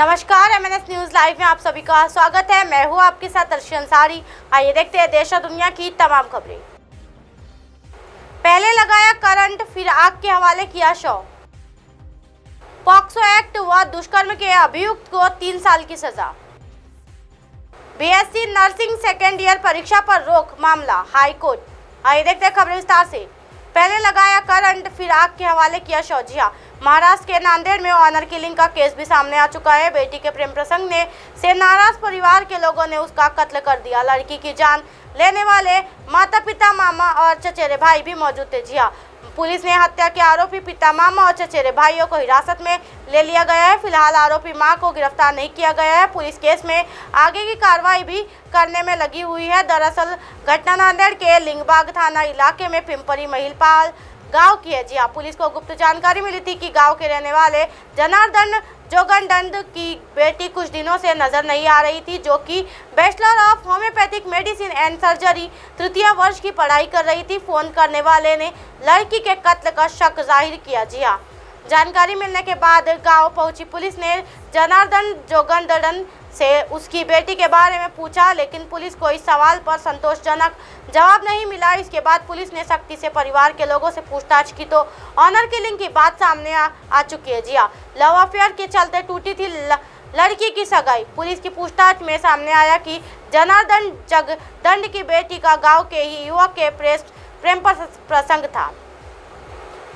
नमस्कार, MNS news live में आप सभी का स्वागत है। मैं हूं आपके साथ अर्शी अंसारी। आइए देखते हैं देश और दुनिया की तमाम खबरें। पहले लगाया करंट, फिर आग के हवाले किया शव। पॉक्सो एक्ट व दुष्कर्म के अभियुक्त को 3 साल की सजा। बीएससी नर्सिंग सेकेंड ईयर परीक्षा पर रोक, मामला हाई कोर्ट। आइए देखते हैं खबरें विस्तार से। पहले लगाया करंट, फिर आग के हवाले किया शव। जी हाँ, महाराष्ट्र के नांदेड़ में ऑनर किलिंग का केस भी सामने आ चुका है। बेटी के प्रेम प्रसंग से नाराज परिवार के लोगों ने उसका कत्ल कर दिया। लड़की की जान लेने वाले माता पिता, मामा और चचेरे भाई भी मौजूद थे। जी हाँ, पुलिस ने हत्या के आरोपी पिता, मामा और चचेरे भाइयों को हिरासत में ले लिया गया है। फिलहाल आरोपी मां को गिरफ्तार नहीं किया गया है। पुलिस केस में आगे की कार्रवाई भी करने में लगी हुई है। दरअसल घटना नांदेड़ के लिंगबाग थाना इलाके में पिंपरी महिलपाल गांव की है। जी हाँ, पुलिस को गुप्त जानकारी मिली थी कि गांव के रहने वाले जनार्दन जोगनदंड की बेटी कुछ दिनों से नजर नहीं आ रही थी, जो कि bachelor of homeopathic medicine and surgery तृतीय वर्ष की पढ़ाई कर रही थी। फोन करने वाले ने लड़की के कत्ल का शक जाहिर किया। जी हाँ, जानकारी मिलने के बाद गांव पहुंची पुलिस ने जनार्दन जोगनदंड से उसकी बेटी के बारे में पूछा, लेकिन पुलिस को इस सवाल पर संतोषजनक जवाब नहीं मिला। इसके बाद पुलिस ने सख्ती से परिवार के लोगों से पूछताछ की तो ऑनर किलिंग की बात सामने आ चुकी है। जी हाँ, लव अफेयर के चलते टूटी थी लड़की की सगाई। पुलिस की पूछताछ में सामने आया कि जनार्दन जगदंड की बेटी का गाँव के ही युवक के प्रेम प्रसंग था।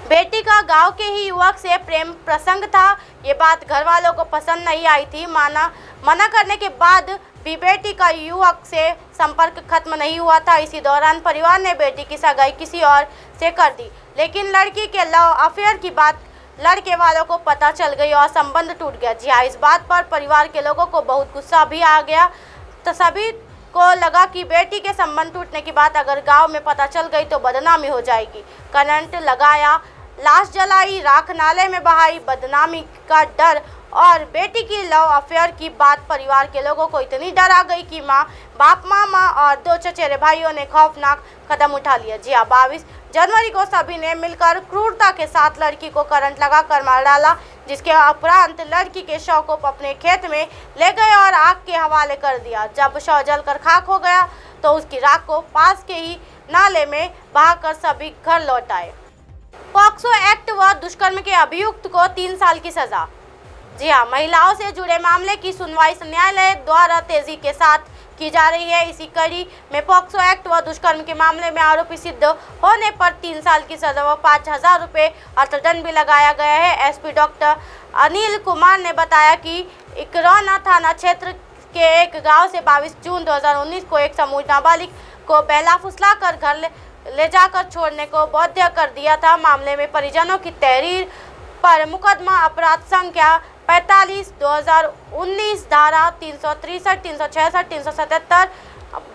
बेटी का गांव के ही युवक से प्रेम प्रसंग था। ये बात घर वालों को पसंद नहीं आई थी। मना करने के बाद भी बेटी का युवक से संपर्क खत्म नहीं हुआ था। इसी दौरान परिवार ने बेटी की सगाई किसी और से कर दी, लेकिन लड़की के लव अफेयर की बात लड़के वालों को पता चल गई और संबंध टूट गया। जी हाँ, इस बात पर परिवार के लोगों को बहुत गुस्सा भी आ गया। तो सभी को लगा कि बेटी के संबंध टूटने की बात अगर गांव में पता चल गई तो बदनामी हो जाएगी। करंट लगाया, लाश जलाई, राख नाले में बहाई, बदनामी का डर और बेटी की लव अफेयर की बात परिवार के लोगों को इतनी डरा गई कि बाप, मामा और 2 चचेरे भाइयों ने खौफनाक कदम उठा लिया। जी हाँ, 22 जनवरी को सभी ने मिलकर क्रूरता के साथ लड़की को करंट लगाकर मार डाला, जिसके उपरांत लड़की के शव को अपने खेत में ले गए और आग के हवाले कर दिया। जब शव जलकर खाक हो गया तो उसकी राख को पास के ही नाले में बहाकर सभी घर लौट आए। पॉक्सो एक्ट व दुष्कर्म के अभियुक्त को 3 साल की सजा। जी हाँ, महिलाओं से जुड़े मामले की सुनवाई न्यायालय द्वारा तेजी के साथ की जा रही है। इसी कड़ी में पॉक्सो एक्ट व दुष्कर्म के मामले में आरोपी सिद्ध होने पर 3 साल की सजा व 5,000 रुपये अर्थदंड भी लगाया गया है। एसपी डॉक्टर अनिल कुमार ने बताया कि इकरौना थाना क्षेत्र के एक गाँव से 22 जून 2019 को एक समूह नाबालिग को बहला फुसला कर घर ले जाकर छोड़ने को बाध्य कर दिया था। मामले में परिजनों की तहरीर पर मुकदमा अपराध संख्या 45/2019 धारा 363, 366, 377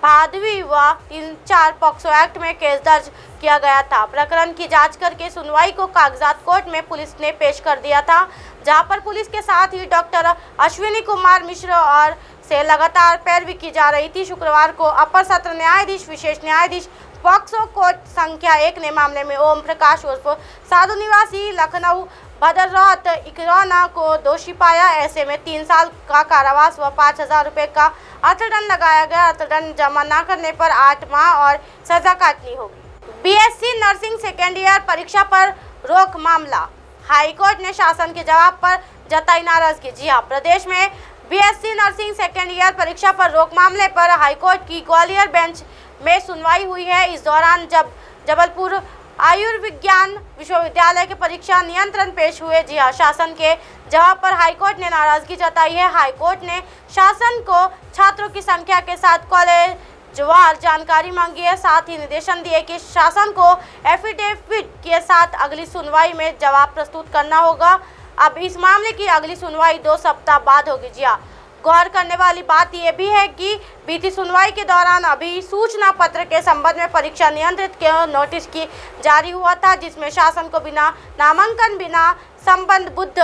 भादवी व 34 पॉक्सो एक्ट में केस दर्ज किया गया था। प्रकरण की जांच करके सुनवाई को कागजात कोर्ट में पुलिस ने पेश कर दिया था, जहां पर पुलिस के साथ ही डॉक्टर अश्विनी कुमार मिश्र और से लगातार पैरवी की जा रही थी। शुक्रवार को अपर सत्र न्यायाधीश विशेष न्यायाधीश पॉक्सो कोर्ट संख्या 1 ने मामले में ओम प्रकाश उर्फ साधु निवासी लखनऊ भद्रौत इकरौना को दोषी पाया। ऐसे में 3 साल का कारावास व 5,000 रुपये का अर्थदंड लगाया गया। अर्थदंड जमा न करने पर 8 माह और सजा काटनी होगी। बीएससी नर्सिंग सेकेंड ईयर परीक्षा पर रोक, मामला हाईकोर्ट ने शासन के जवाब पर जताई नाराजगी। जी हाँ, प्रदेश में बीएससी नर्सिंग सेकेंड ईयर परीक्षा पर रोक मामले पर हाईकोर्ट की ग्वालियर बेंच में सुनवाई हुई है। इस दौरान जब जबलपुर आयुर्विज्ञान विश्वविद्यालय के परीक्षा नियंत्रण पेश हुए। जी हाँ, शासन के जवाब पर हाईकोर्ट ने नाराजगी जताई है। हाईकोर्ट ने शासन को छात्रों की संख्या के साथ कॉलेजवार जानकारी मांगी है। साथ ही निर्देशन दिए कि शासन को एफिडेविट के साथ अगली सुनवाई में जवाब प्रस्तुत करना होगा। अब इस मामले की अगली सुनवाई 2 सप्ताह बाद होगी। जी हाँ, गौर करने वाली बात यह भी है कि बीती सुनवाई के दौरान अभी सूचना पत्र के संबंध में परीक्षा नियंत्रित के नोटिस की जारी हुआ था, जिसमें शासन को बिना नामांकन, बिना संबंध बुद्ध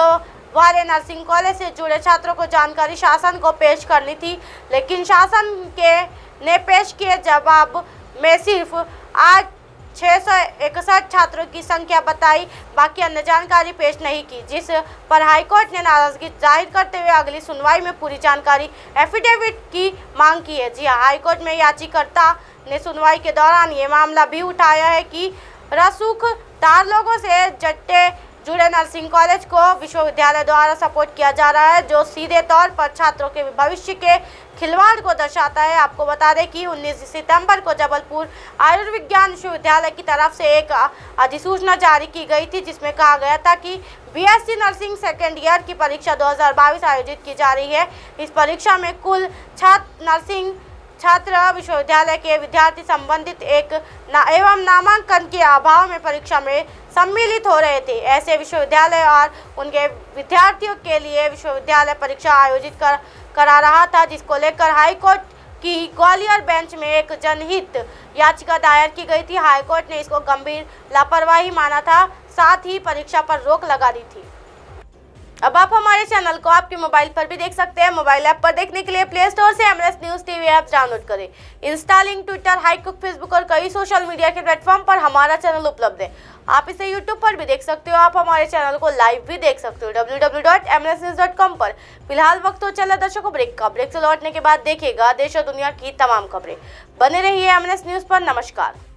वाले नर्सिंग कॉलेज से जुड़े छात्रों को जानकारी शासन को पेश करनी थी, लेकिन शासन ने पेश किए जवाब में सिर्फ 661 छात्रों की संख्या बताई, बाकी अन्य जानकारी पेश नहीं की, जिस पर हाईकोर्ट ने नाराजगी जाहिर करते हुए अगली सुनवाई में पूरी जानकारी एफिडेविट की मांग की है। जी हां, हाईकोर्ट में याचिकाकर्ता ने सुनवाई के दौरान ये मामला भी उठाया है कि रसूखदार लोगों से जट्टे जुड़े नर्सिंग कॉलेज को विश्वविद्यालय द्वारा सपोर्ट किया जा रहा है, जो सीधे तौर पर छात्रों के भविष्य के खिलवाड़ को दर्शाता है। आपको बता दें कि 19 सितंबर को जबलपुर आयुर्विज्ञान विश्वविद्यालय की तरफ से एक अधिसूचना जारी की गई थी, जिसमें कहा गया था कि बीएससी नर्सिंग सेकेंड ईयर की परीक्षा 2022 आयोजित की जा रही है। इस परीक्षा में कुल नर्सिंग छात्र विश्वविद्यालय के विद्यार्थी संबंधित एवं नामांकन के अभाव में परीक्षा में सम्मिलित हो रहे थे। ऐसे विश्वविद्यालय और उनके विद्यार्थियों के लिए विश्वविद्यालय परीक्षा आयोजित करा रहा था, जिसको लेकर हाईकोर्ट की ग्वालियर बेंच में एक जनहित याचिका दायर की गई थी। हाईकोर्ट ने इसको गंभीर लापरवाही माना था, साथ ही परीक्षा पर रोक लगा दी थी। अब आप हमारे चैनल को आपके मोबाइल पर भी देख सकते हैं। मोबाइल ऐप पर देखने के लिए प्ले स्टोर से MNS news TV app download करें। इंस्टा, लिंक, ट्विटर, हाईकुक, फेसबुक और कई सोशल मीडिया के प्लेटफॉर्म पर हमारा चैनल उपलब्ध है। आप इसे यूट्यूब पर भी देख सकते हो। आप हमारे चैनल को लाइव भी देख सकते हो www.mnsnews.com पर। फिलहाल वक्त हो चला दर्शकों ब्रेक का। ब्रेक से लौटने के बाद देखिएगा देश और दुनिया की तमाम खबरें। बने रहिए एमएनएस न्यूज पर। नमस्कार।